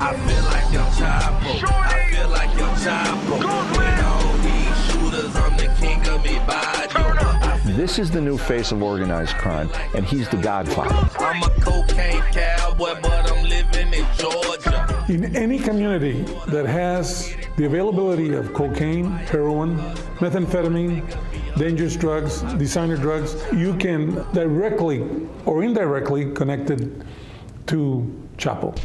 I feel like I'm Chapo. I feel like I'm Chapo. With all these shooters, I'm the king of me barrio. This is the new face of organized crime, and he's the godfather. I'm a cocaine cowboy, but I'm living in Georgia. In any community that has the availability of cocaine, heroin, methamphetamine, dangerous drugs, designer drugs, you can directly or indirectly connect it to Chapo.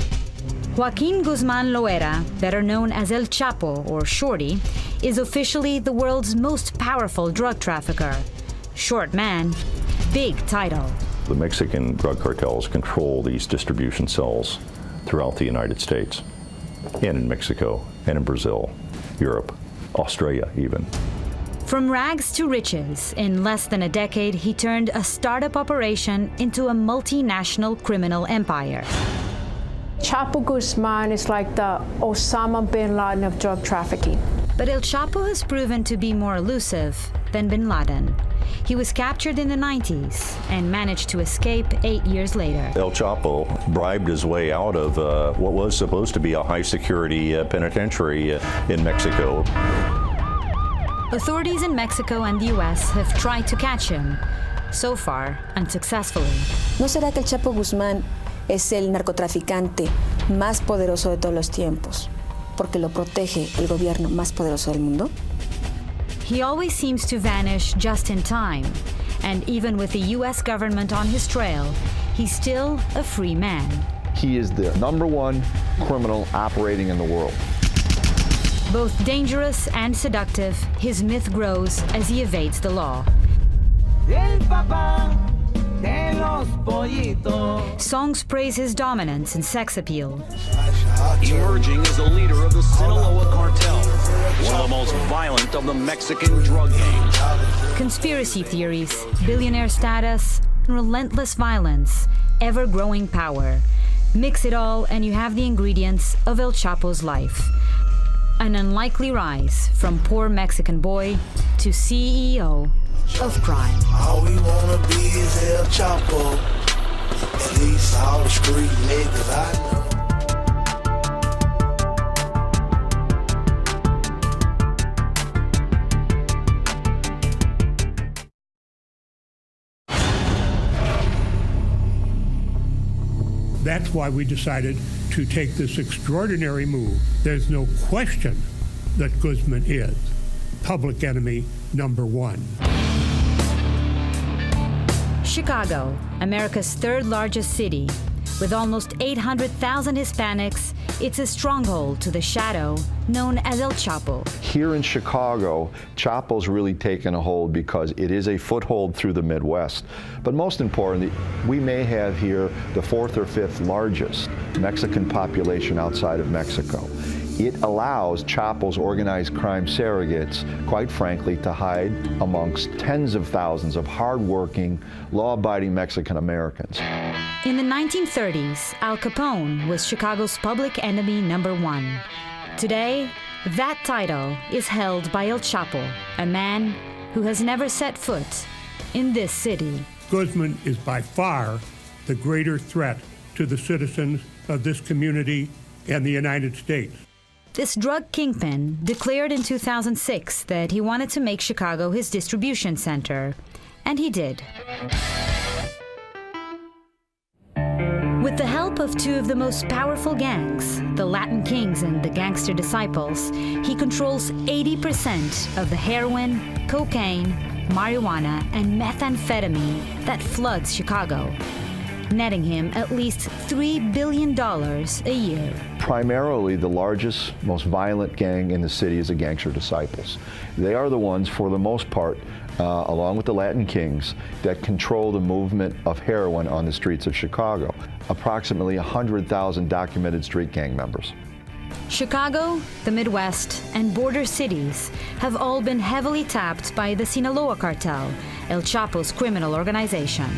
Joaquin Guzman Loera, better known as El Chapo or Shorty, is officially the world's most powerful drug trafficker. Short man, big title. The Mexican drug cartels control these distribution cells throughout the United States, and in Mexico, and in Brazil, Europe, Australia even. From rags to riches, in less than a decade, he turned a startup operation into a multinational criminal empire. Chapo Guzman is like the Osama bin Laden of drug trafficking. But El Chapo has proven to be more elusive than bin Laden. He was captured in the 90s and managed to escape 8 years later. El Chapo bribed his way out of what was supposed to be a high-security penitentiary in Mexico. Authorities in Mexico and the US have tried to catch him, so far unsuccessfully. ¿No será que el Chapo Guzmán es el narcotraficante más poderoso de todos los tiempos, porque lo protege el gobierno más poderoso del mundo? He always seems to vanish just in time, and even with the US government on his trail, he's still a free man. He is the #1 criminal operating in the world. Both dangerous and seductive, his myth grows as he evades the law. Songs praise his dominance and sex appeal. Emerging as the leader of the Sinaloa cartel, one of the most violent of the Mexican drug gangs. Conspiracy theories, billionaire status, relentless violence, ever-growing power. Mix it all and you have the ingredients of El Chapo's life. An unlikely rise from poor Mexican boy to CEO of crime. All we wanna be is El Chapo. At least all the street niggas I know. That's why we decided to take this extraordinary move. There's no question that Guzman is public enemy #1. Chicago, America's third largest city. With almost 800,000 Hispanics, it's a stronghold to the shadow known as El Chapo. Here in Chicago, Chapo's really taken a hold because it is a foothold through the Midwest. But most importantly, we may have here the 4th or 5th largest Mexican population outside of Mexico. It allows Chapo's organized crime surrogates, quite frankly, to hide amongst tens of thousands of hardworking, law-abiding Mexican Americans. In the 1930s, Al Capone was Chicago's public enemy #1. Today, that title is held by El Chapo, a man who has never set foot in this city. Guzman is by far the greater threat to the citizens of this community and the United States. This drug kingpin declared in 2006 that he wanted to make Chicago his distribution center, and he did. With the help of two of the most powerful gangs, the Latin Kings and the Gangster Disciples, he controls 80% of the heroin, cocaine, marijuana, and methamphetamine that floods Chicago, netting him at least $3 billion a year. Primarily, the largest, most violent gang in the city is the Gangster Disciples. They are the ones, for the most part, along with the Latin Kings, that control the movement of heroin on the streets of Chicago. Approximately 100,000 documented street gang members. Chicago, the Midwest, and border cities have all been heavily tapped by the Sinaloa cartel, El Chapo's criminal organization.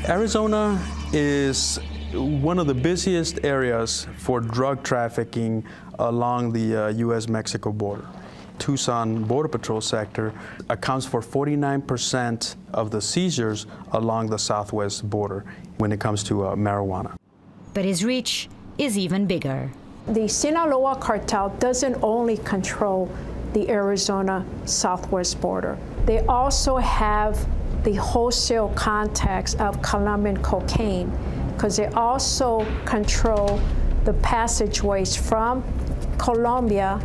Arizona is one of the busiest areas for drug trafficking along the U.S.-Mexico border. Tucson Border Patrol sector accounts for 49% of the seizures along the southwest border when it comes to marijuana. but his reach is even bigger. The Sinaloa cartel doesn't only control the Arizona southwest border. They also have the wholesale contacts of Colombian cocaine, because they also control the passageways from Colombia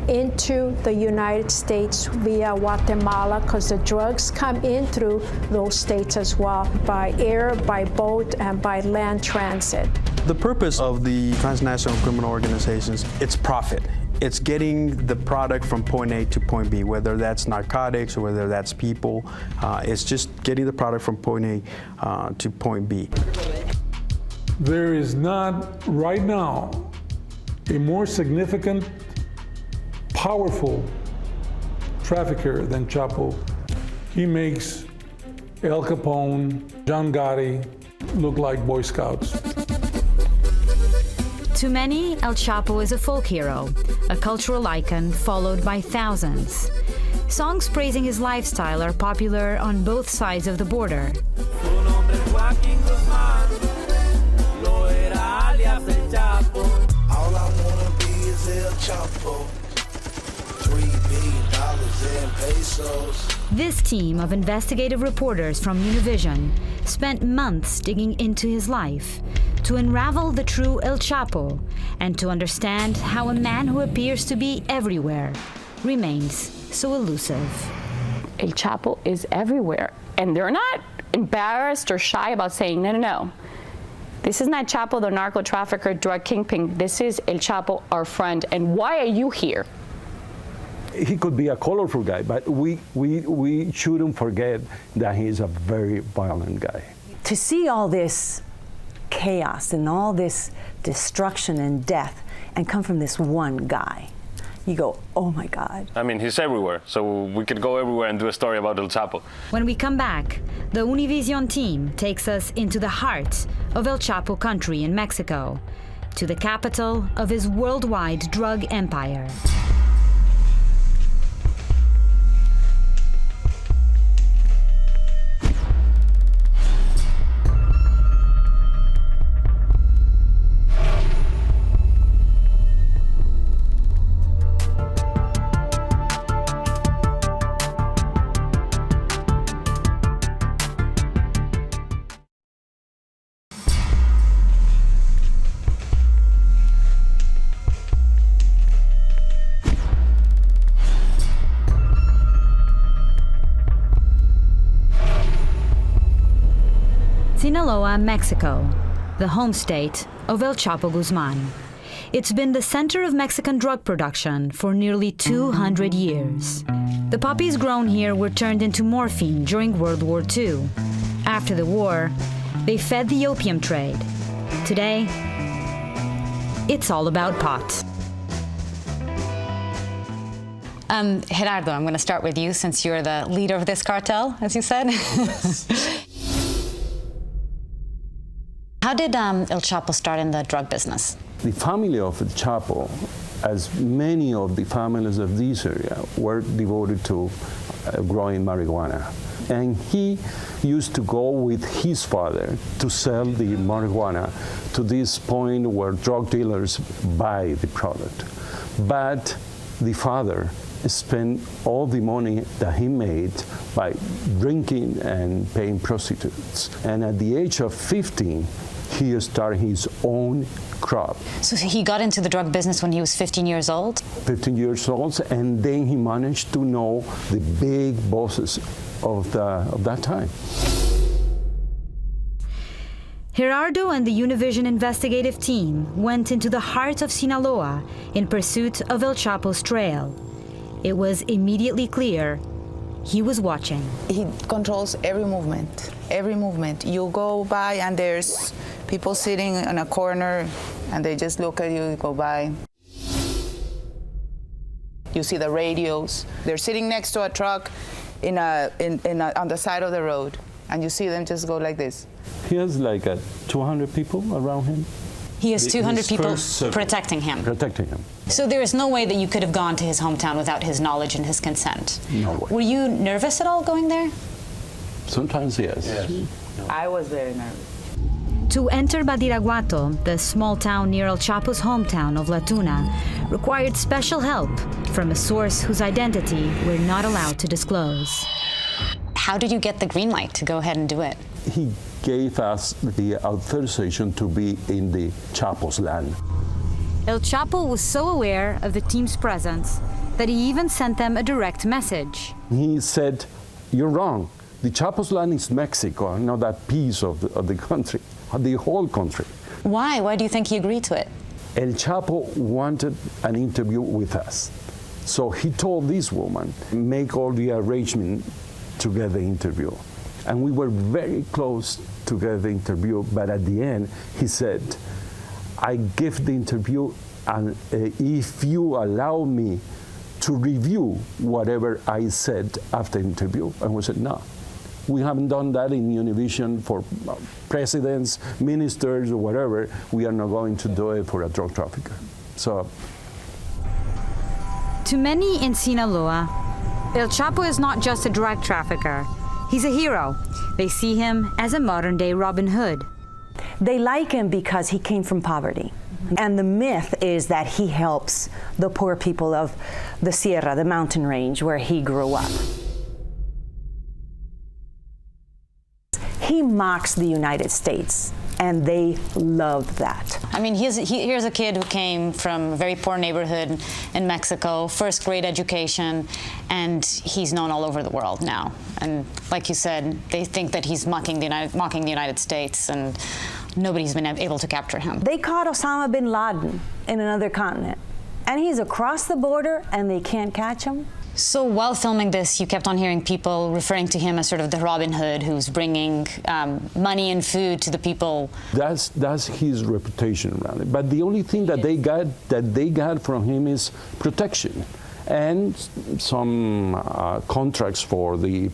into the United States via Guatemala, because the drugs come in through those states as well, by air, by boat, and by land transit. The purpose of the transnational criminal organizations, it's profit. It's getting the product from point A to point B, whether that's narcotics or whether that's people. It's just getting the product from point A to point B. There is not, right now, a more significant, powerful trafficker than Chapo. He makes Al Capone, John Gotti look like Boy Scouts. To many, El Chapo is a folk hero, a cultural icon followed by thousands. Songs praising his lifestyle are popular on both sides of the border. All I wanna be is El Chapo. $3 billion in pesos. This team of investigative reporters from Univision spent months digging into his life to unravel the true El Chapo and to understand how a man who appears to be everywhere remains so elusive. El Chapo is everywhere, and they're not embarrassed or shy about saying, no, no, no. This is not Chapo, the narco trafficker, drug kingpin. This is El Chapo, our friend, and why are you here? He could be a colorful guy, but we shouldn't forget that he's a very violent guy. To see all this chaos and all this destruction and death and come from this one guy, you go, oh my God. I mean, he's everywhere, so we could go everywhere and do a story about El Chapo. When we come back, the Univision team takes us into the heart of El Chapo country in Mexico, to the capital of his worldwide drug empire. Sinaloa, Mexico, the home state of El Chapo Guzman. It's been the center of Mexican drug production for nearly 200 years. The poppies grown here were turned into morphine during World War II. After the war, they fed the opium trade. Today, it's all about pot. Gerardo, I'm going to start with you since you're the leader of this cartel, as you said. Yes. How did El Chapo start in the drug business? The family of El Chapo, as many of the families of this area, were devoted to growing marijuana. And he used to go with his father to sell the marijuana to this point where drug dealers buy the product. But the father spent all the money that he made by drinking and paying prostitutes. And at the age of 15, he started his own crop. So he got into the drug business when he was 15 years old? 15 years old, and then he managed to know the big bosses of that time. Gerardo and the Univision investigative team went into the heart of Sinaloa in pursuit of El Chapo's trail. It was immediately clear he was watching. He controls every movement, every movement. You go by and there's people sitting in a corner and they just look at you, go by. You see the radios. They're sitting next to a truck on the side of the road, and you see them just go like this. He has like 200 people around him. He has 200 people protecting him. Protecting him. So there is no way that you could have gone to his hometown without his knowledge and his consent. No way. Were you nervous at all going there? Sometimes, yes. I was very nervous. To enter Badiraguato, the small town near El Chapo's hometown of La Tuna, required special help from a source whose identity we're not allowed to disclose. How did you get the green light to go ahead and do it? He gave us the authorization to be in the Chapo's land. El Chapo was so aware of the team's presence that he even sent them a direct message. He said, "You're wrong. The Chapo's land is Mexico, not that piece of the country, the whole country." Why? Why do you think he agreed to it? El Chapo wanted an interview with us. So he told this woman, make all the arrangement to get the interview. And we were very close to get the interview, but at the end, he said, "I give the interview, and if you allow me to review whatever I said after the interview." And we said, "No. We haven't done that in Univision for presidents, ministers, or whatever. We are not going to do it for a drug trafficker." So, to many in Sinaloa, El Chapo is not just a drug trafficker. He's a hero. They see him as a modern-day Robin Hood. They like him because he came from poverty. And the myth is that he helps the poor people of the Sierra, the mountain range where he grew up. He mocks the United States, and they loved that. I mean, here's a kid who came from a very poor neighborhood in Mexico, first grade education, and he's known all over the world now. And like you said, they think that he's mocking the United States, and nobody's been able to capture him. They caught Osama bin Laden in another continent, and he's across the border, and they can't catch him. So while filming this, you kept on hearing people referring to him as sort of the Robin Hood who's bringing money and food to the people. That's his reputation around it. But the only thing that they got from him is protection and some contracts for the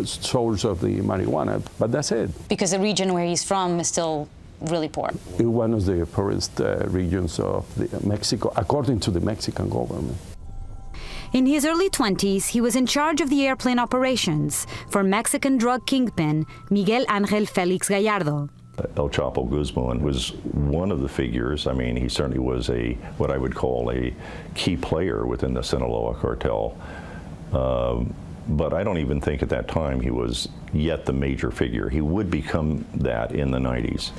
source of the marijuana. But that's it. Because the region where he's from is still really poor. It's one of the poorest regions of Mexico, according to the Mexican government. In his early 20s, he was in charge of the airplane operations for Mexican drug kingpin Miguel Ángel Félix Gallardo. El Chapo Guzman was one of the figures. I mean, he certainly was what I would call a key player within the Sinaloa cartel. But I don't even think at that time he was yet the major figure. He would become that in the 90s.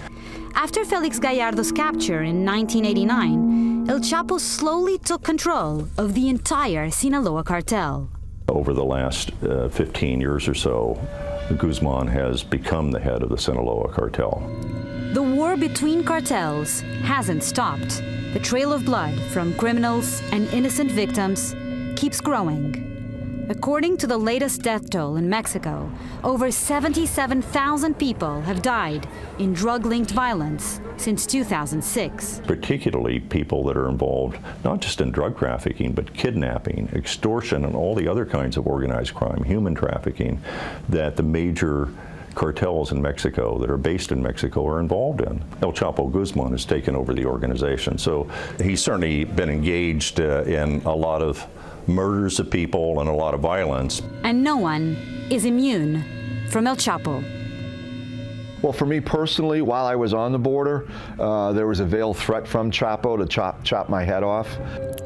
After Félix Gallardo's capture in 1989, El Chapo slowly took control of the entire Sinaloa cartel. Over the last 15 years or so, Guzman has become the head of the Sinaloa cartel. The war between cartels hasn't stopped. The trail of blood from criminals and innocent victims keeps growing. According to the latest death toll in Mexico, over 77,000 people have died in drug-linked violence since 2006. Particularly people that are involved not just in drug trafficking, but kidnapping, extortion, and all the other kinds of organized crime, human trafficking, that the major cartels in Mexico that are based in Mexico are involved in. El Chapo Guzman has taken over the organization. So he's certainly been engaged in a lot of murders of people and a lot of violence. And no one is immune from El Chapo. Well, for me personally, while I was on the border, there was a veiled threat from Chapo to chop my head off.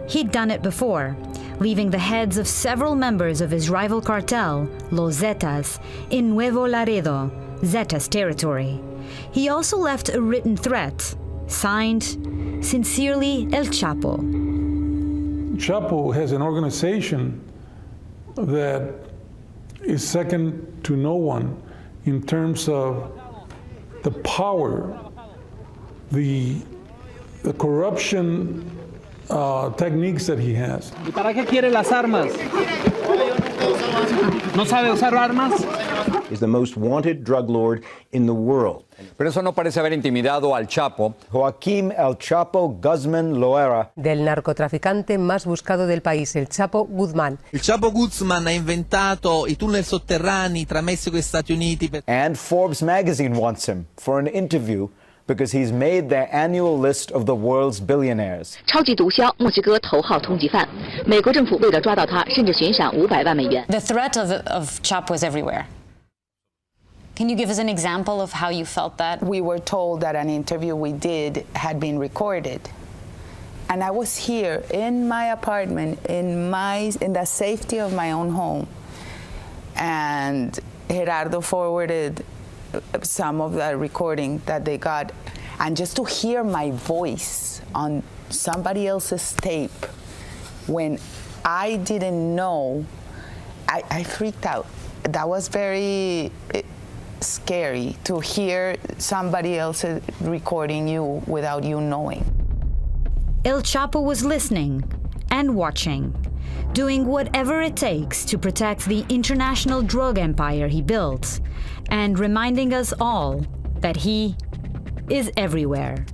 He'd done it before, leaving the heads of several members of his rival cartel, Los Zetas, in Nuevo Laredo, Zetas territory. He also left a written threat, signed, "Sincerely, El Chapo." Chapo has an organization that is second to no one in terms of the power, the corruption techniques that he has. ¿Y para qué quiere las armas? ¿No sabe usar armas? Is the most wanted drug lord in the world. Pero eso no parece haber intimidado al Chapo. Joaquim El Chapo Guzman Loera. Del narcotraficante más buscado del país, el Chapo Guzman. Il Chapo Guzman ha inventato i tunnel sotterranei tra Messico e Stati Uniti. And Forbes magazine wants him for an interview because he's made their annual list of the world's billionaires. 超级毒枭，墨西哥头号通缉犯。美国政府为了抓到他，甚至悬赏500万美元。 The threat of Chapo is everywhere. Can you give us an example of how you felt that? We were told that an interview we did had been recorded. And I was here in my apartment, in the safety of my own home. And Gerardo forwarded some of the recording that they got. And just to hear my voice on somebody else's tape when I didn't know, I freaked out. That was very scary to hear somebody else recording you without you knowing. El Chapo was listening and watching, doing whatever it takes to protect the international drug empire he built, and reminding us all that he is everywhere.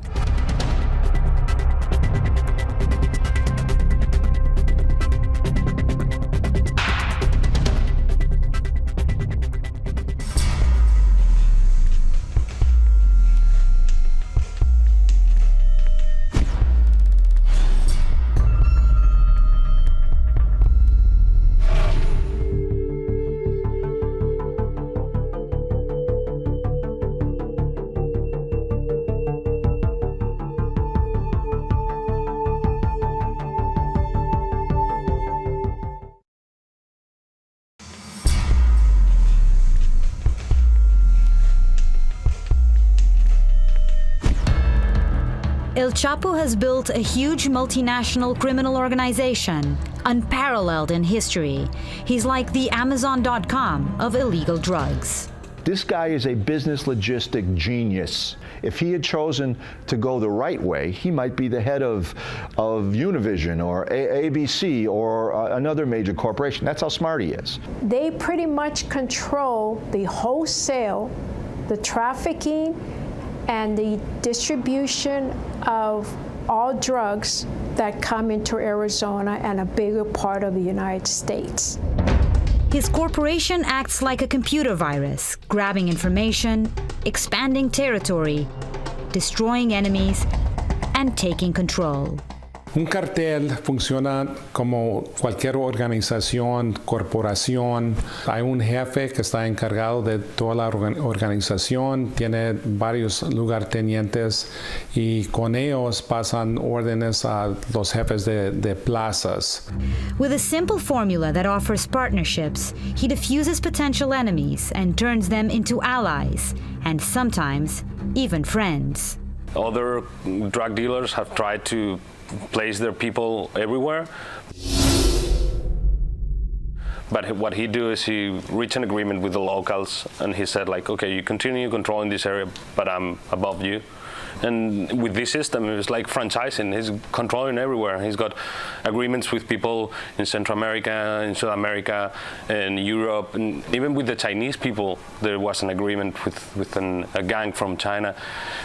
El Chapo has built a huge multinational criminal organization, unparalleled in history. He's like the Amazon.com of illegal drugs. This guy is a business logistic genius. If he had chosen to go the right way, he might be the head of Univision or ABC or another major corporation. That's how smart he is. They pretty much control the wholesale, the trafficking, and the distribution of all drugs that come into Arizona and a bigger part of the United States. His corporation acts like a computer virus, grabbing information, expanding territory, destroying enemies, and taking control. Un cartel funciona como cualquier organización, corporación. Hay un jefe que está encargado de toda la organización, tiene varios lugartenientes y con ellos pasan órdenes a los jefes de plazas. With a simple formula that offers partnerships, he diffuses potential enemies and turns them into allies, and sometimes even friends. Other drug dealers have tried to place their people everywhere. But what he do is he reached an agreement with the locals, and he said, like, okay, you continue controlling this area, but I'm above you. And with this system, it's like franchising. He's controlling everywhere. He's got agreements with people in Central America, in South America, in Europe, and even with the Chinese people, there was an agreement with a gang from China.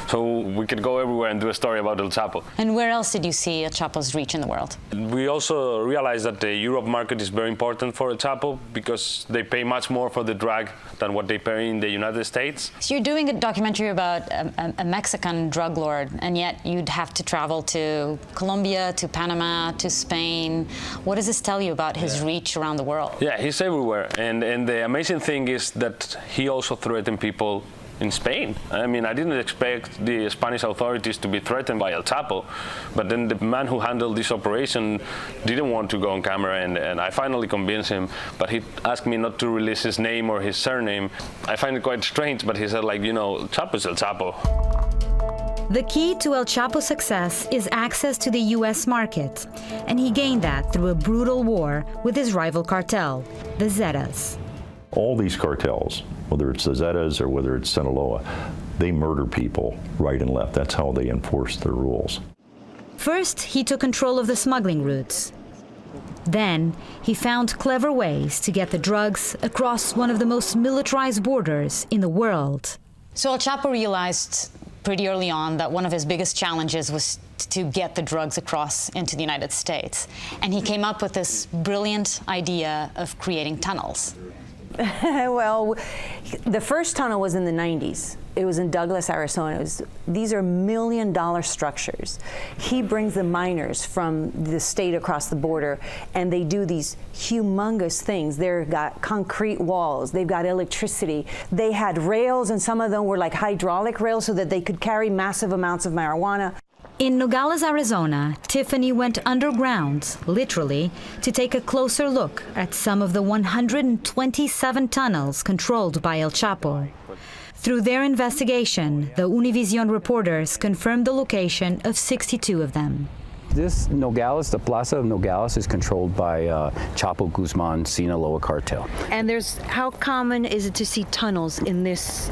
So we could go everywhere and do a story about El Chapo. And where else did you see El Chapo's reach in the world? We also realized that the Europe market is very important for El Chapo because they pay much more for the drug than what they pay in the United States. So you're doing a documentary about a Mexican drug lord, and yet you'd have to travel to Colombia, to Panama, to Spain. What does this tell you about his reach around the world? Yeah, he's everywhere. And the amazing thing is that he also threatened people in Spain. I mean, I didn't expect the Spanish authorities to be threatened by El Chapo, but then the man who handled this operation didn't want to go on camera, and I finally convinced him, but he asked me not to release his name or his surname. I find it quite strange, but he said, like, you know, Chapo's El Chapo. The key to El Chapo's success is access to the U.S. market, and he gained that through a brutal war with his rival cartel, the Zetas. All these cartels, whether it's the Zetas or whether it's Sinaloa, they murder people right and left. That's how they enforce their rules. First, he took control of the smuggling routes. Then, he found clever ways to get the drugs across one of the most militarized borders in the world. So El Chapo realized pretty early on that one of his biggest challenges was to get the drugs across into the United States. And he came up with this brilliant idea of creating tunnels. Well, the first tunnel was in the 90s. It was in Douglas, Arizona. These are $1 million structures. He brings the miners from the state across the border, and they do these humongous things. They've got concrete walls. They've got electricity. They had rails, and some of them were like hydraulic rails so that they could carry massive amounts of marijuana. In Nogales, Arizona, Tiffany went underground, literally, to take a closer look at some of the 127 tunnels controlled by El Chapo. Through their investigation, the Univision reporters confirmed the location of 62 of them. This Nogales, the Plaza of Nogales, is controlled by Chapo Guzman Sinaloa cartel. And how common is it to see tunnels in this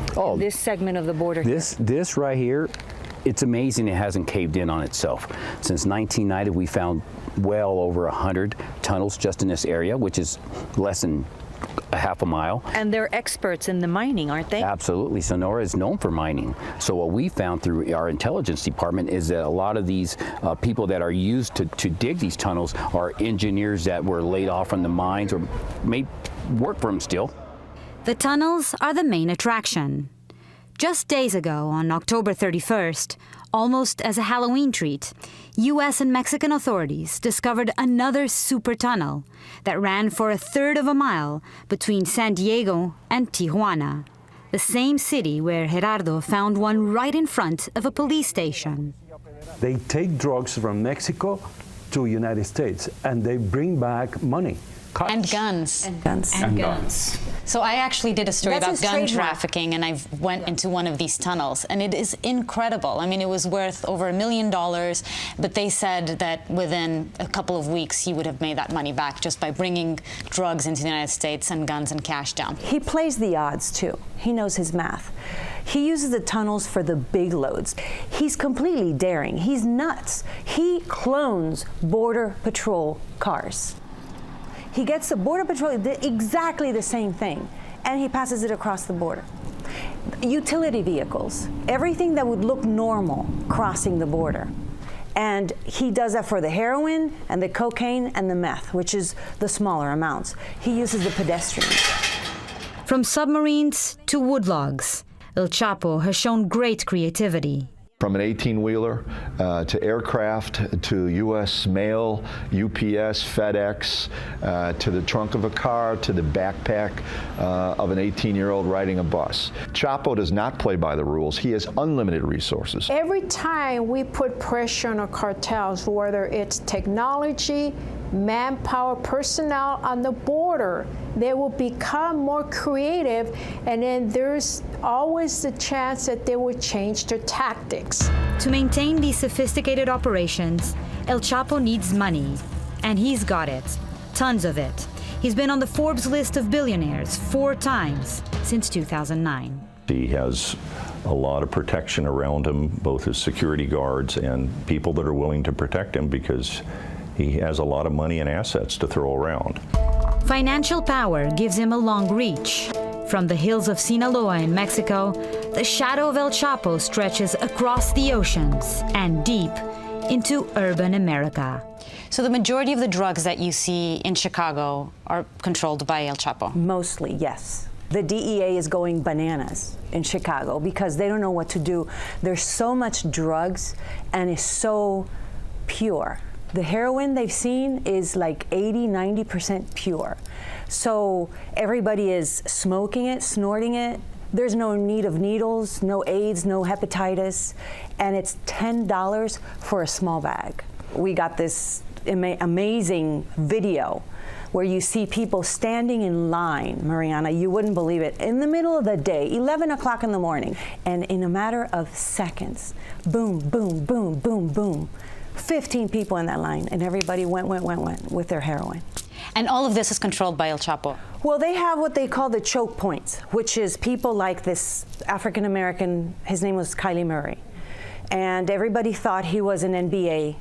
segment of the border? This right here, it's amazing it hasn't caved in on itself. Since 1990, we found well over 100 tunnels just in this area, which is less than a half a mile. And they're experts in the mining, aren't they? Absolutely. Sonora is known for mining. So what we found through our intelligence department is that a lot of these people that are used to dig these tunnels are engineers that were laid off from the mines or may work for them still. The tunnels are the main attraction. Just days ago, on October 31st, almost as a Halloween treat, U.S. and Mexican authorities discovered another super tunnel that ran for 1/3 of a mile between San Diego and Tijuana, the same city where Gerardo found one right in front of a police station. They take drugs from Mexico to the United States, and they bring back money. And guns. And guns. And guns. So I actually did a story That's about his gun trademark. trafficking, and I went into one of these tunnels, and it is incredible. I mean, it was worth over $1 million, but they said that within a couple of weeks he would have made that money back just by bringing drugs into the United States and guns and cash down. He plays the odds too. He knows his math. He uses the tunnels for the big loads. He's completely daring. He's nuts. He clones Border Patrol cars. He gets the Border Patrol exactly the same thing, and he passes it across the border. Utility vehicles, everything that would look normal crossing the border. And he does that for the heroin and the cocaine and the meth, which is the smaller amounts. He uses the pedestrians. From submarines to woodlogs, El Chapo has shown great creativity. From an 18-wheeler to aircraft to U.S. mail, UPS, FedEx, to the trunk of a car, to the backpack of an 18-year-old riding a bus. Chapo does not play by the rules. He has unlimited resources. Every time we put pressure on our cartels, whether it's technology, manpower, personnel on the border, they will become more creative, and then there's always the chance that they will change their tactics. To maintain these sophisticated operations, El Chapo needs money, and he's got it. Tons of it. He's been on the Forbes list of billionaires 4 times since 2009. He has a lot of protection around him, both his security guards and people that are willing to protect him, because he has a lot of money and assets to throw around. Financial power gives him a long reach. From the hills of Sinaloa in Mexico, the shadow of El Chapo stretches across the oceans and deep into urban America. So the majority of the drugs that you see in Chicago are controlled by El Chapo? Mostly, yes. The DEA is going bananas in Chicago because they don't know what to do. There's so much drugs, and it's so pure. The heroin they've seen is like 80–90% pure. So everybody is smoking it, snorting it. There's no need of needles, no AIDS, no hepatitis, and it's $10 for a small bag. We got this amazing video where you see people standing in line, Mariana, you wouldn't believe it, in the middle of the day, 11 o'clock in the morning, and in a matter of seconds, boom, boom, boom, boom, boom, 15 people in that line, and everybody went with their heroin. And all of this is controlled by El Chapo? Well, they have what they call the choke points, which is people like this African-American, his name was Kylie Murray. And everybody thought he was an NBA,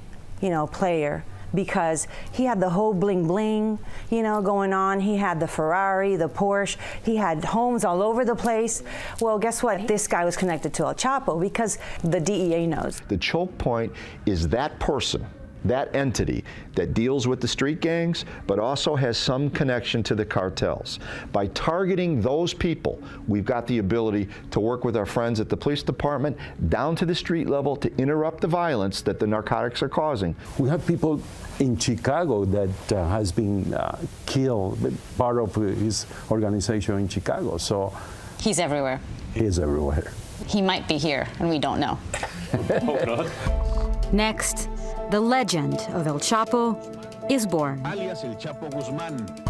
player, because he had the whole bling bling, going on. He had the Ferrari, the Porsche. He had homes all over the place. Well, guess what? This guy was connected to El Chapo because the DEA knows. The choke point is that person that entity that deals with the street gangs, but also has some connection to the cartels. By targeting those people, we've got the ability to work with our friends at the police department down to the street level to interrupt the violence that the narcotics are causing. We have people in Chicago that has been killed, part of his organization in Chicago. So he's everywhere. He's everywhere. He might be here, and we don't know. Next, the legend of El Chapo is born. Alias El Chapo Guzmán.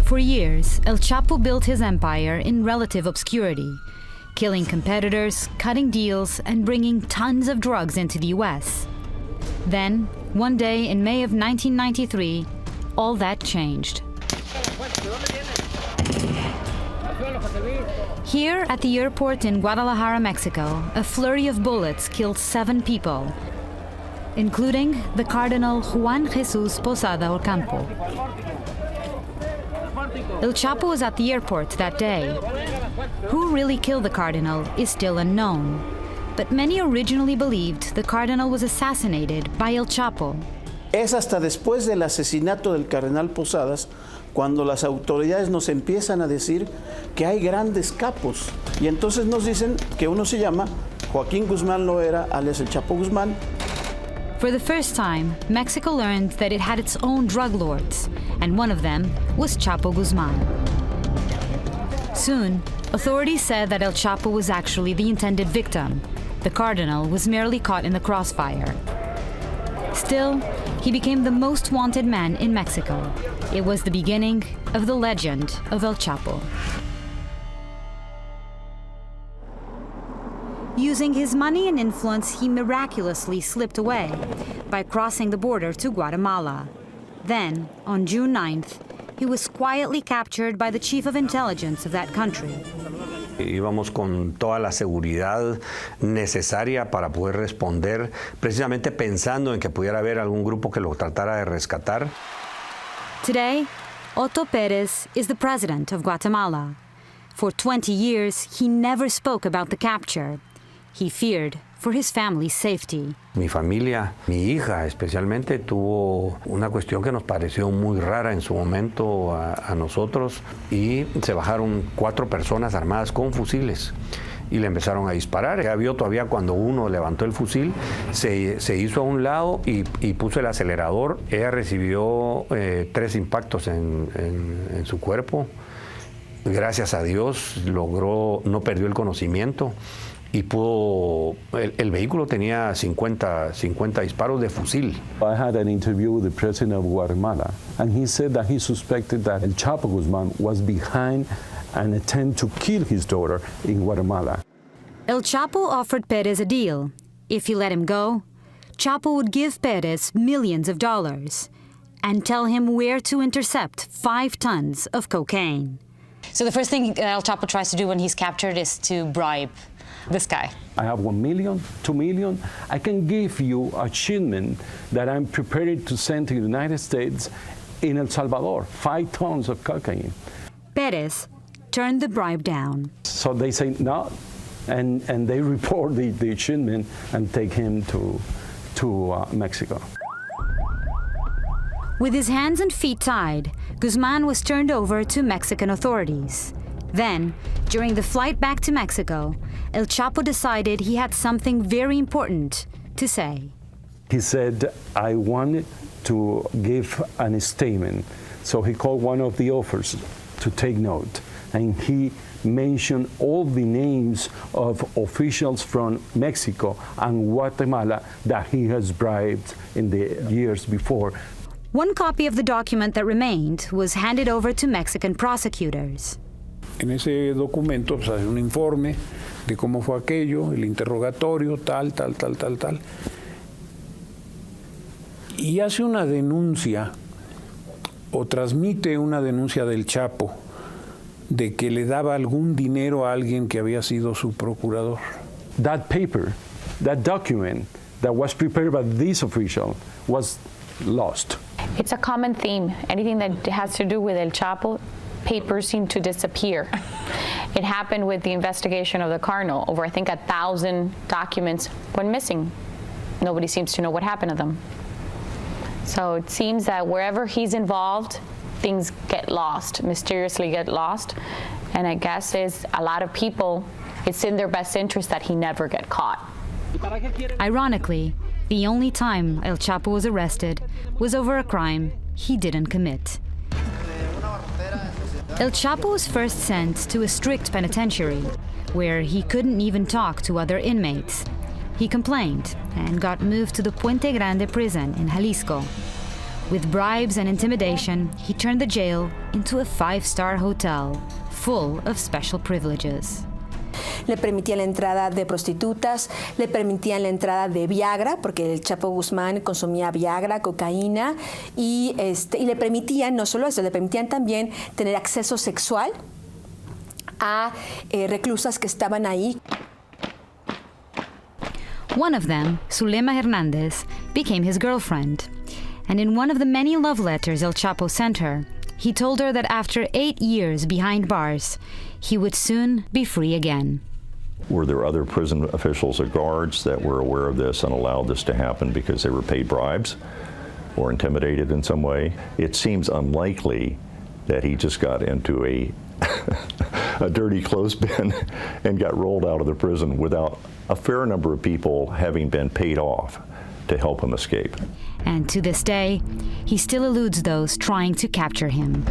For years, El Chapo built his empire in relative obscurity, killing competitors, cutting deals, and bringing tons of drugs into the US. Then, one day in May of 1993, all that changed. Here at the airport in Guadalajara, Mexico, a flurry of bullets killed 7 people, including the Cardinal Juan Jesus Posada Ocampo. El Chapo was at the airport that day. Who really killed the Cardinal is still unknown, but many originally believed the Cardinal was assassinated by El Chapo. Es hasta después del asesinato del Cardenal Posadas cuando las autoridades nos empiezan a decir que hay grandes capos. Y entonces nos dicen que uno se llama Joaquín Guzmán Loera, alias El Chapo Guzmán. For the first time, Mexico learned that it had its own drug lords, and one of them was Chapo Guzman. Soon, authorities said that El Chapo was actually the intended victim. The Cardinal was merely caught in the crossfire. Still, he became the most wanted man in Mexico. It was the beginning of the legend of El Chapo. Using his money and influence, he miraculously slipped away by crossing the border to Guatemala. Then, on June 9th, he was quietly captured by the chief of intelligence of that country. Íbamos con toda la seguridad necesaria para poder responder, precisamente pensando en que pudiera haber algún grupo que lo tratara de rescatar. Today, Otto Pérez is the president of Guatemala. For 20 years, he never spoke about the capture. He feared for his family's safety. Mi familia, mi hija especialmente, tuvo una cuestión que nos pareció muy rara en su momento a nosotros, y se bajaron 4 personas armadas con fusiles y le empezaron a disparar. Ella vio todavía cuando uno levantó el fusil, se hizo a un lado y puso el acelerador. Ella recibió 3 impactos en su cuerpo. Gracias a Dios no perdió el conocimiento. Y el vehículo tenía 50 disparos de fusil. I had an interview with the president of Guatemala, and he said that he suspected that El Chapo Guzman was behind an attempt to kill his daughter in Guatemala. El Chapo offered Pérez a deal. If he let him go, Chapo would give Pérez millions of dollars and tell him where to intercept 5 tons of cocaine. So the first thing El Chapo tries to do when he's captured is to bribe this guy. I have 1 million, 2 million. I can give you a shipment that I'm prepared to send to the United States in El Salvador, 5 tons of cocaine. Pérez turned the bribe down. So they say no, and they report the shipment and take him to Mexico. With his hands and feet tied, Guzman was turned over to Mexican authorities. Then, during the flight back to Mexico, El Chapo decided he had something very important to say. He said, I wanted to give a statement. So he called one of the officers to take note. And he mentioned all the names of officials from Mexico and Guatemala that he has bribed in the years before. One copy of the document that remained was handed over to Mexican prosecutors. En ese documento se hace un informe de cómo fue aquello, el interrogatorio, tal. Y hace una denuncia, o transmite una denuncia del Chapo, de que le daba algún dinero a alguien que había sido su procurador. That paper, that document that was prepared by this official was lost. It's a common theme. Anything that has to do with El Chapo, papers seem to disappear. It happened with the investigation of the Cardinal. Over, I think, 1,000 documents went missing. Nobody seems to know what happened to them. So it seems that wherever he's involved, things get lost, mysteriously get lost. And I guess it's a lot of people, it's in their best interest that he never get caught. Ironically, the only time El Chapo was arrested was over a crime he didn't commit. El Chapo was first sent to a strict penitentiary, where he couldn't even talk to other inmates. He complained and got moved to the Puente Grande prison in Jalisco. With bribes and intimidation, he turned the jail into a 5-star hotel, full of special privileges. Le permitían la entrada de prostitutas, le permitían la entrada de Viagra, porque el Chapo Guzmán consumía Viagra, cocaína, y le permitían, no solo eso, le permitían también tener acceso sexual a reclusas que estaban ahí. One of them, Zulema Hernandez, became his girlfriend. And in one of the many love letters El Chapo sent her, he told her that after 8 years behind bars, he would soon be free again. Were there other prison officials or guards that were aware of this and allowed this to happen because they were paid bribes or intimidated in some way? It seems unlikely that he just got into a dirty clothespin and got rolled out of the prison without a fair number of people having been paid off to help him escape. And to this day, he still eludes those trying to capture him.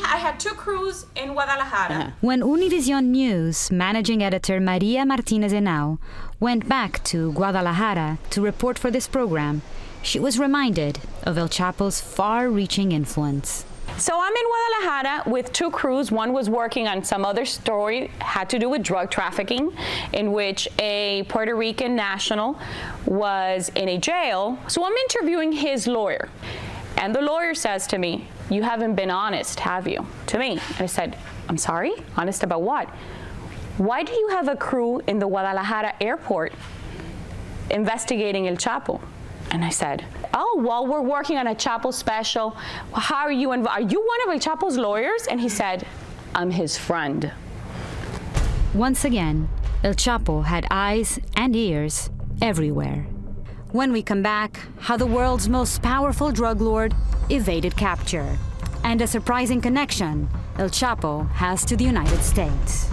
I had 2 crews in Guadalajara. When Univision News managing editor Maria Martinez Henao went back to Guadalajara to report for this program, she was reminded of El Chapo's far-reaching influence. So I'm in Guadalajara with 2 crews. One was working on some other story, had to do with drug trafficking, in which a Puerto Rican national was in a jail. So I'm interviewing his lawyer. And the lawyer says to me, "You haven't been honest, have you?" To me. And I said, "I'm sorry? Honest about what? Why do you have a crew in the Guadalajara airport investigating El Chapo?" And I said, "Oh, well, we're working on a Chapo special. How are you involved? Are you one of El Chapo's lawyers?" And he said, "I'm his friend." Once again, El Chapo had eyes and ears everywhere. When we come back, how the world's most powerful drug lord evaded capture, and a surprising connection El Chapo has to the United States.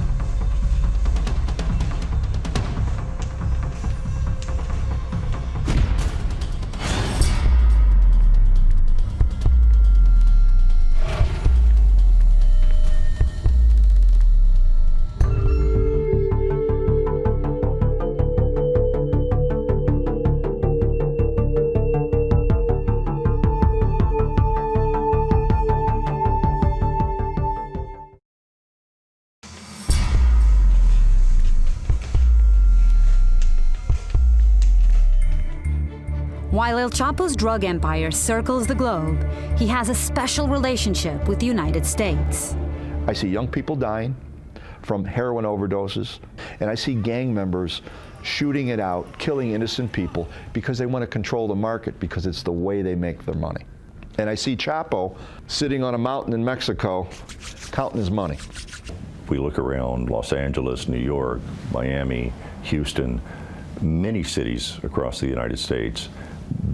While El Chapo's drug empire circles the globe, he has a special relationship with the United States. I see young people dying from heroin overdoses, and I see gang members shooting it out, killing innocent people because they want to control the market because it's the way they make their money. And I see Chapo sitting on a mountain in Mexico counting his money. We look around Los Angeles, New York, Miami, Houston, many cities across the United States.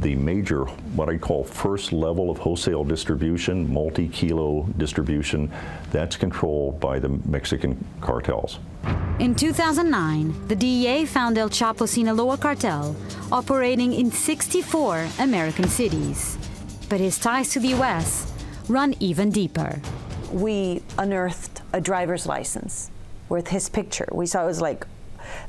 The major, what I call first level of wholesale distribution, multi-kilo distribution, that's controlled by the Mexican cartels. In 2009, the DEA found El Chapo Sinaloa cartel operating in 64 American cities. But his ties to the U.S. run even deeper. We unearthed a driver's license with his picture. We saw it was like,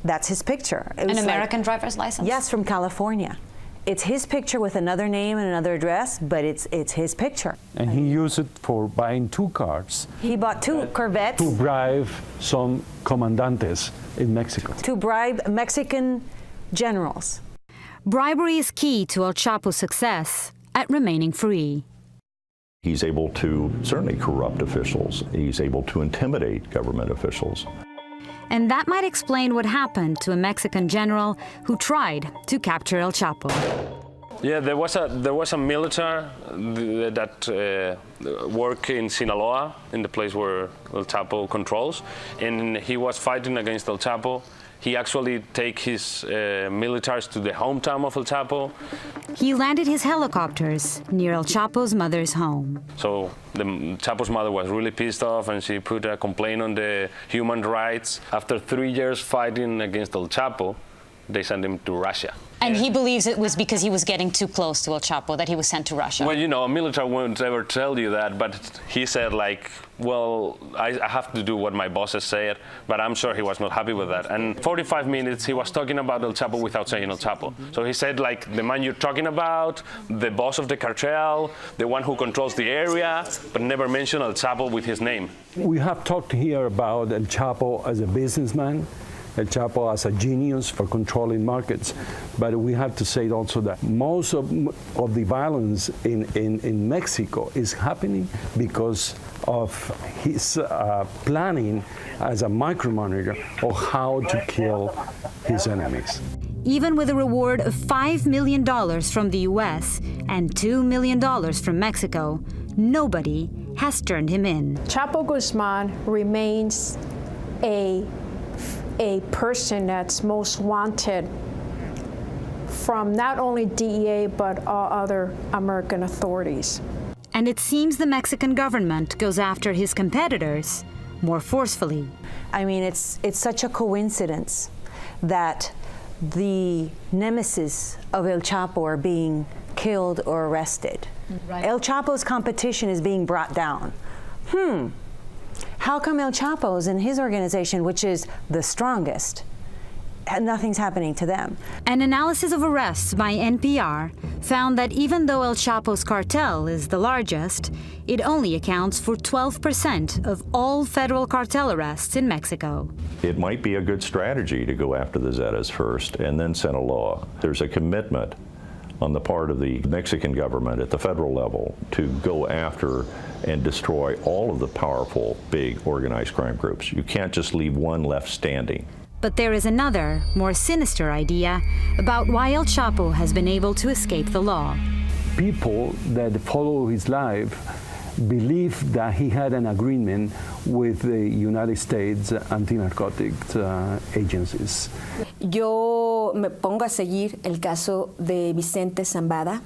that's his picture. It was An American driver's license? Yes, from California. It's his picture with another name and another address, but it's his picture. And he used it for buying 2 cars. He bought 2 Corvettes. To bribe some comandantes in Mexico. To bribe Mexican generals. Bribery is key to El Chapo's success at remaining free. He's able to certainly corrupt officials. He's able to intimidate government officials. And that might explain what happened to a Mexican general who tried to capture El Chapo. Yeah, there was a military that worked in Sinaloa, in the place where El Chapo controls, and he was fighting against El Chapo. He actually take his militaries to the hometown of El Chapo. He landed his helicopters near El Chapo's mother's home. So the Chapo's mother was really pissed off, and she put a complaint on the human rights. After 3 years fighting against El Chapo, they sent him to Russia. And he believes it was because he was getting too close to El Chapo that he was sent to Russia. Well, you know, a military won't ever tell you that, but he said, like, well, I have to do what my bosses said, but I'm sure he was not happy with that. And 45 minutes, he was talking about El Chapo without saying El Chapo. So he said, like, the man you're talking about, the boss of the cartel, the one who controls the area, but never mentioned El Chapo with his name. We have talked here about El Chapo as a businessman, El Chapo as a genius for controlling markets. But we have to say also that most of the violence in Mexico is happening because of his planning as a micromanager of how to kill his enemies. Even with a reward of $5 million from the U.S. and $2 million from Mexico, nobody has turned him in. Chapo Guzman remains a person that's most wanted from not only DEA but all other American authorities. And it seems the Mexican government goes after his competitors more forcefully. I mean, it's such a coincidence that the nemesis of El Chapo are being killed or arrested. Right. El Chapo's competition is being brought down. How come El Chapo's and his organization, which is the strongest, nothing's happening to them? An analysis of arrests by NPR found that even though El Chapo's cartel is the largest, it only accounts for 12% of all federal cartel arrests in Mexico. It might be a good strategy to go after the Zetas first and then Sinaloa. There's a commitment on the part of the Mexican government at the federal level to go after and destroy all of the powerful, big, organized crime groups. You can't just leave one left standing. But there is another, more sinister idea about why El Chapo has been able to escape the law. People that follow his life believe that he had an agreement with the United States anti-narcotics agencies. Yo me pongo a seguir el caso de Vicente Zambada,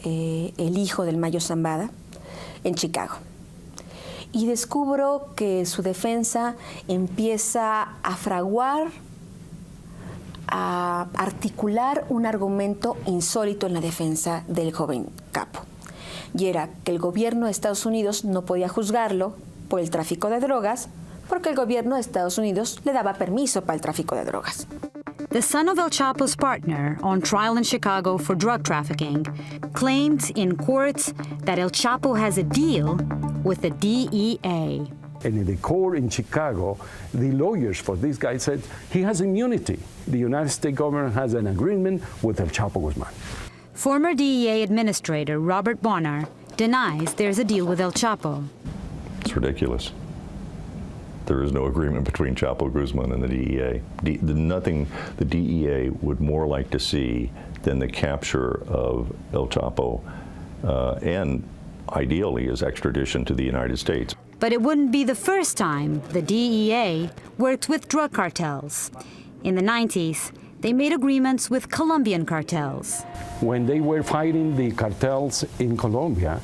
el hijo del Mayo Zambada, en Chicago. Y descubro que su defensa empieza a fraguar, a articular un argumento insólito en la defensa del joven capo. Y era que el gobierno de Estados Unidos no podía juzgarlo por el tráfico de drogas porque el gobierno de Estados Unidos le daba permiso para el tráfico de drogas. The son of El Chapo's partner on trial in Chicago for drug trafficking claimed in court that El Chapo has a deal with the DEA. And in the court in Chicago, the lawyers for this guy said he has immunity. The United States government has an agreement with El Chapo Guzman. Former DEA Administrator Robert Bonner denies there's a deal with El Chapo. It's ridiculous. There is no agreement between Chapo Guzman and the DEA. Nothing the DEA would more like to see than the capture of El Chapo and ideally his extradition to the United States. But it wouldn't be the first time the DEA worked with drug cartels. In the 90s, they made agreements with Colombian cartels. When they were fighting the cartels in Colombia,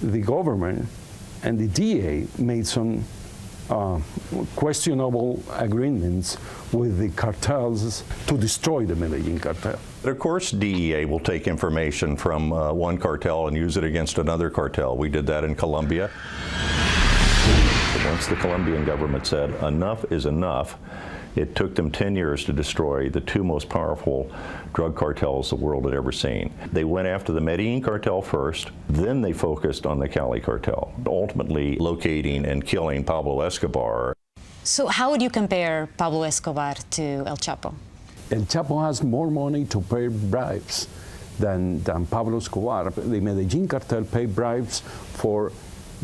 the government and the DEA made some questionable agreements with the cartels to destroy the Medellin cartel. But of course, DEA will take information from one cartel and use it against another cartel. We did that in Colombia. Once the Colombian government said enough is enough, It took them 10 years to destroy the two most powerful drug cartels the world had ever seen. They went after the Medellin cartel first, then they focused on the Cali cartel, ultimately locating and killing Pablo Escobar. So how would you compare Pablo Escobar to El Chapo? El Chapo has more money to pay bribes than Pablo Escobar. The Medellin cartel paid bribes for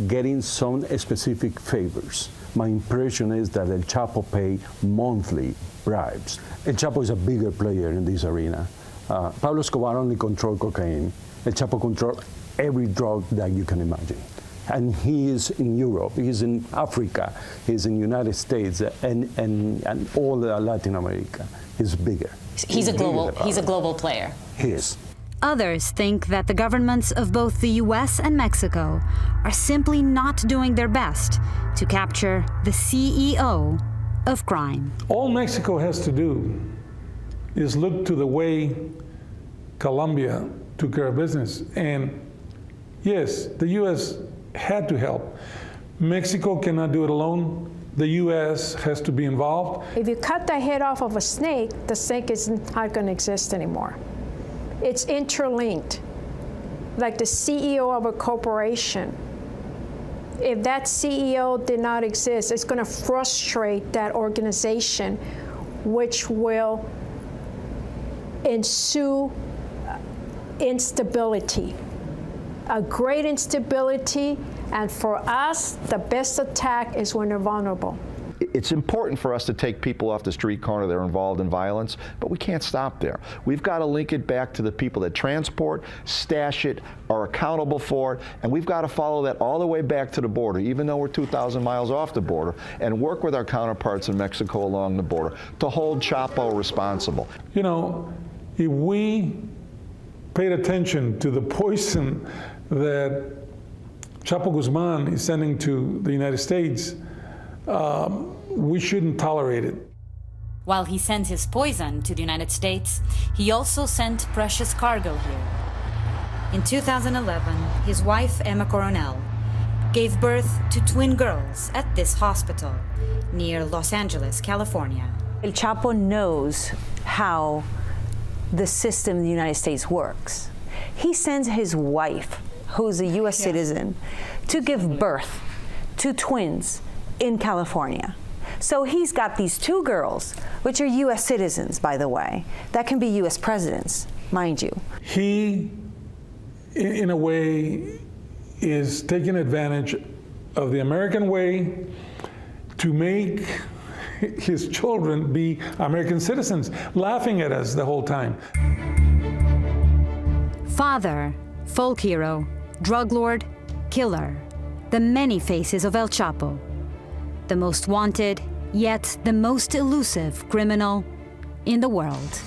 getting some specific favors. My impression is that El Chapo paid monthly bribes. El Chapo is a bigger player in this arena. Pablo Escobar only controlled cocaine. El Chapo controlled every drug that you can imagine. And he is in Europe, he's in Africa, he's in the United States, and all Latin America. He's bigger. He's a global player. He is. Others think that the governments of both the US and Mexico are simply not doing their best to capture the CEO of crime. All Mexico has to do is look to the way Colombia took care of business. And yes, the US had to help. Mexico cannot do it alone. The U.S. has to be involved. If you cut the head off of a snake, the snake is not going to exist anymore. It's interlinked, like the CEO of a corporation. If that CEO did not exist, it's going to frustrate that organization, which will ensue instability, a great instability. And for us, the best attack is when they're vulnerable. It's important for us to take people off the street corner that are involved in violence, but we can't stop there. We've got to link it back to the people that transport, stash it, are accountable for it, and we've got to follow that all the way back to the border, even though we're 2,000 miles off the border, and work with our counterparts in Mexico along the border to hold Chapo responsible. You know, if we paid attention to the poison that Chapo Guzman is sending to the United States, we shouldn't tolerate it. While he sends his poison to the United States, he also sent precious cargo here. In 2011, his wife, Emma Coronel, gave birth to twin girls at this hospital near Los Angeles, California. El Chapo knows how the system in the United States works. He sends his wife, who's a U.S. citizen, to give birth to twins in California. So he's got these two girls, which are U.S. citizens, by the way, that can be U.S. presidents, mind you. He, in a way, is taking advantage of the American way to make his children be American citizens, laughing at us the whole time. Father, folk hero, drug lord, killer, the many faces of El Chapo, the most wanted, yet the most elusive criminal in the world.